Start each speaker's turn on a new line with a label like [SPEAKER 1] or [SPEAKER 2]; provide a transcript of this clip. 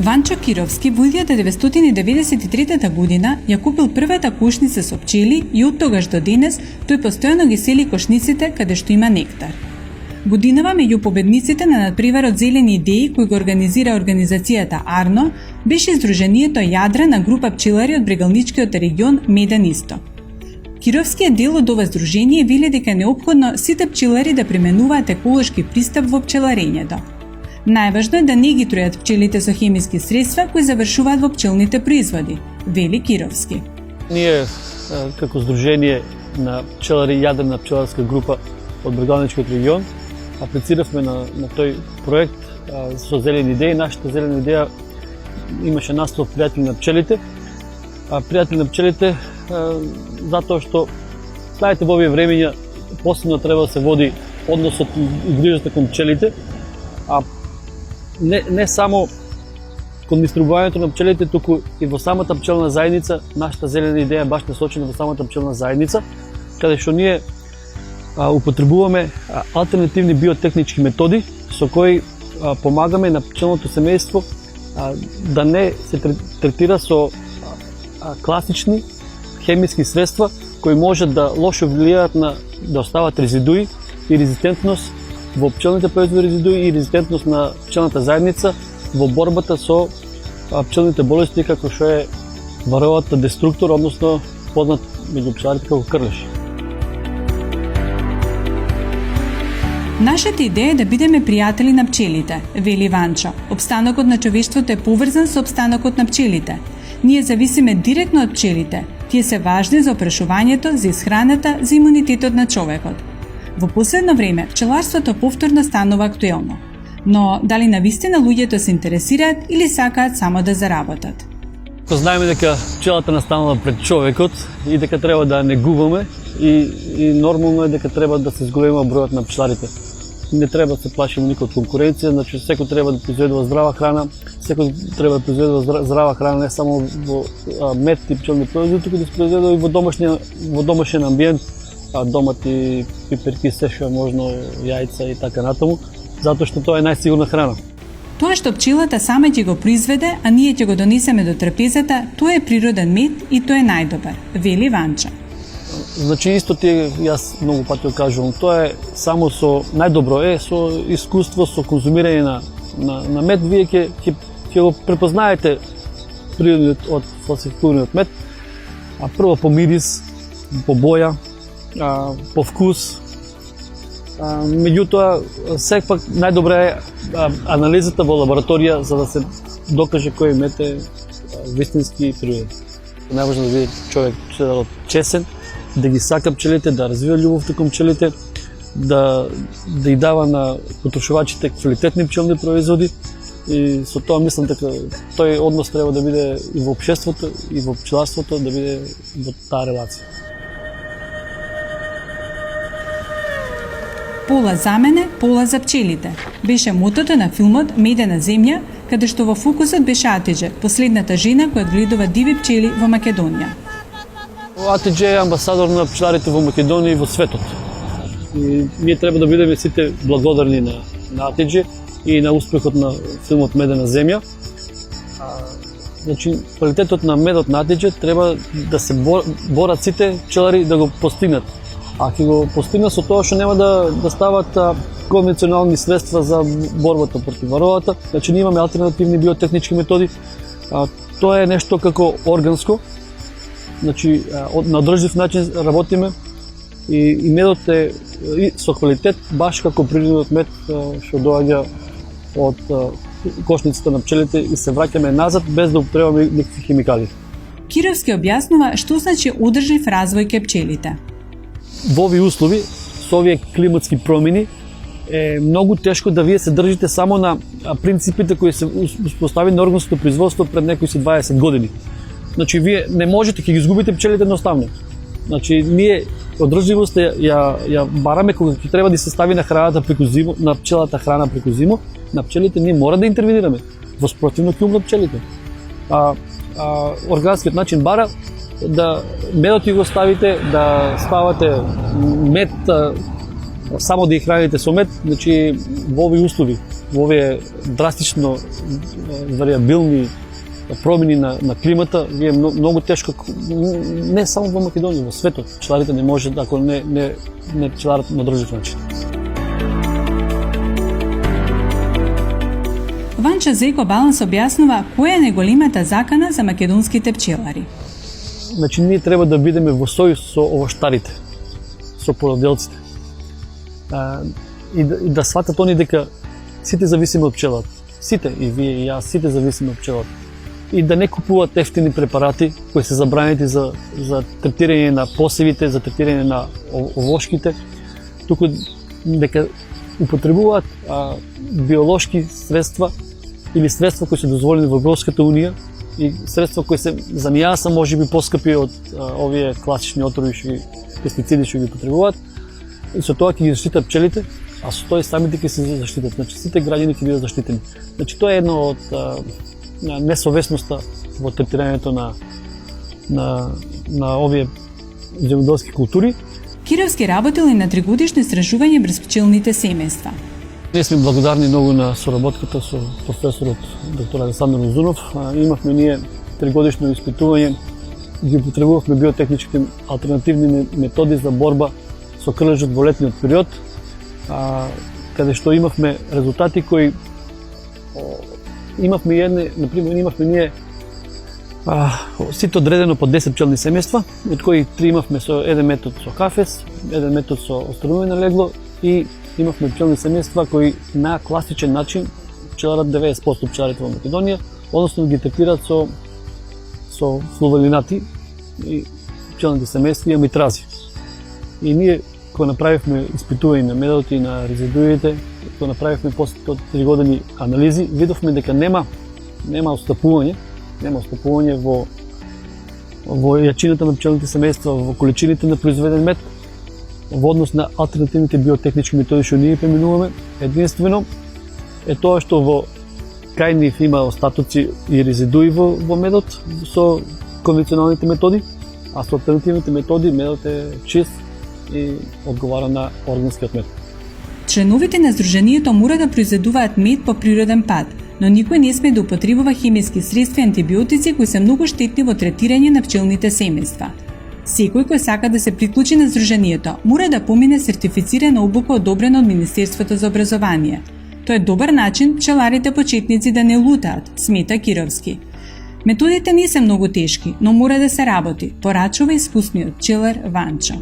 [SPEAKER 1] Ванчо Кировски во 1993 година ја купил првата кошница со пчели и од тогаш до денес тој постојано ги сели кошниците каде што има нектар. Годинава меѓу победниците на надпреварот Зелени идеи кој го организира организацијата Арно беше издружението Јадра на група пчелари од брегалничкиот регион Меден Исток. Кировски е дел од ова здружение и вели дека е неопходно сите пчелари да применуваат еколошки пристап во пчеларењето. Најважно е да не ги трујат пчелите со хемиски средства кои завршуваат во пчелните производи, вели Кировски.
[SPEAKER 2] Ние како здружение на пчелари Јадрена пчеларска група од брегалничкиот регион аплициравме на тој проект со Зелени идеи. Нашата Зелена идеја имаше наслов пријатели на пчелите. Пријатели на пчелите затоа што знаете во овие времења посебно треба да се води односот и грижата кон пчелите, а не само кон дистрибувањето на пчелите, туку и во самата пчелна заедница. Нашата Зелена идеја баш насочена во самата пчелна заедница, каде што ние употребуваме алтернативни биотехнички методи со кои помагаме на пчелното семејство да не се третира со класични хемиски средства кои можат да лошо влијаат да остават резидуи и резистентност во пчелните производи, резидуи и резистентност на пчелната заедница во борбата со пчелните болести како што е варовата деструктор, односно познат меѓу пчеларите како крлеш.
[SPEAKER 1] Нашата идеја е да бидеме пријатели на пчелите, вели Ванчо. Обстанокот на човештвото е поврзан со обстанокот на пчелите. Ние зависиме директно од пчелите. Тие се важни за опрашувањето, за исхраната, за имунитетот на човекот. Во последно време, пчеларството повторно станува актуелно. Но дали навистина луѓето се интересираат или сакаат само да заработат?
[SPEAKER 2] Знаеме дека пчелата настанала пред човекот и дека треба да не губаме и нормално е дека треба да се зголема бројот на пчеларите. Не треба да се плашиме никој од конкуренција, значи секој треба да произведува здрава храна, секој треба да произведува здрава храна не само во мед и пчелни производи, туку да се произведува и во домашен амбиент, домати, пиперки, се што е можно, јајца и така натаму, затоа што тоа е најсигурна храна.
[SPEAKER 1] Тоа што пчелата сама ќе го произведе, а ние ќе го донесеме до трапезата, тоа е природен мед и тоа е најдобар, вели Ванчо.
[SPEAKER 2] Значи исто тие, јас многу пати го кажувам, тоа е само со најдобро е со искуство, со конзумирање на мед, вие ќе го препознаете природниот од фалсификуваниот мед, прво по мирис, по боја, по вкус. Меѓутоа, сепак најдобра е анализата во лабораторија за да се докаже кој мед е вистински природен. Најважно да биде човек чесен, да ги сака пчелите, да развива љубовта кон пчелите, да ги дава на потрошувачите квалитетни пчелни производи и со тоа мислам дека тој однос треба да биде и во општеството и во пчеларството, да биде во таа релација.
[SPEAKER 1] Пола за мене, пола за пчелите. Беше мотото на филмот Медена земја, каде што во фокусот беше Атидже, последната жена која одгледува диви пчели во Македонија.
[SPEAKER 2] Атидже е амбасадор на пчеларите во Македонија и во светот. И ние треба да бидеме сите благодарни на Атидже и на успехот на филмот Медена земја. Значи, квалитетот на медот на Атидже треба да се борат сите пчелари да го постигнат. А ќе го постигнат со тоа што нема да стават конвенционални средства за борбата против варовата. Значи, ние имаме алтернативни биотехнички методи. Тоа е нешто како органско. Значи, на одржлив начин работиме и медот е со квалитет, баш како природниот мед што доаѓа од кошницата на пчелите и се враќаме назад без да употребаме никакви химикали.
[SPEAKER 1] Кировски објаснува што значи одржлив развој кај пчелите.
[SPEAKER 2] Во овие услови, со овие климатски промени, е многу тешко да вие се држите само на принципите кои се успостави на органското производство пред некои 20 години. Значи, вие не можете, ќе ги изгубите пчелите едноставно. Значи, ние одржливост ја бараме кога ќе треба да се стави на храната преку зимо, на пчелата храна преку зимо, на пчелите ние мора да интервенираме. Во спротивно ќе умрат пчелите. Органскиот начин бара да медот го ставите, да ставате мед, само да ги храните со мед, значи во овие услови во овие драстично вариабилни промени на климата, е многу тешко, не само во Македонија, во светот. Пчеларите не може, ако не пчеларат на друг начин.
[SPEAKER 1] Ванчо Зејко Баланс објаснува која е најголемата закана за македонските пчелари.
[SPEAKER 2] Значи, ние треба да бидеме во сојуз со овоштарите, со породелците. И да сватат они дека сите зависиме од пчелата. Сите, и вие, и јас, сите зависиме од пчелата. И да не купуват ефтини препарати кои се забранети за третирање на посевите, за третирање на овошките, туку дека употребуваат биолошки средства или средства кои се дозволени во Европската унија и средства кои се за мијаса можеби поскапи од овие класични отрови пестициди што ги употребуваат. И со тоа ќе ги заштитат пчелите, а со тоа и самите ќе се заштитат. Значи сите граѓани ќе бидат заштитени. Значи тоа е едно од несовесноста во третирањето на овие земјоделски култури.
[SPEAKER 1] Кировски работил и на тригодишно истражување врз пчелните семејства.
[SPEAKER 2] Ние сме благодарни многу на соработката со професорот доктор Александар Узунов. Имавме ние тригодишно испитување, ги употребувавме биотехничките алтернативни методи за борба со крлежот во летниот период, каде што имавме резултати кои имавме ние сите одредено по 10 пчелни семејства, од кои 3 имавме со еден метод со кафес, еден метод со отстранување на легло и имавме пчелни семејства кои на класичен начин пчеларат 90% пчеларите во Македонија, односно ги третираат со флувелинати и пчелните семејства и амитрази. И ние кога направивме испитување на медот и на резидуите, кога направивме после 3 години анализи, видовме дека нема отстапување во јачината на пчелните семејства, во количините на произведен мед, во однос на алтернативните биотехнички методи што ние применуваме. Единствено е тоа што во кај нив има остатоци и резидуи во медот со конвенционалните методи, а со алтернативните методи медот е чист и одговара на органскиот мед.
[SPEAKER 1] Членовите на Сдруженијето мора да произведуваат мед по природен пат, но никој не сме да употребува хемиски средства и антибиотици кои се многу штетни во третирање на пчелните семејства. Секој кој сака да се приклучи на Сдруженијето мора да помине сертифицирана обука одобрена од Министерството за образование. Тоа е добар начин пчеларите почетници да не лутаат, смета Кировски. Методите не се многу тешки, но мора да се работи, порачува искусниот пчелар Ванчо.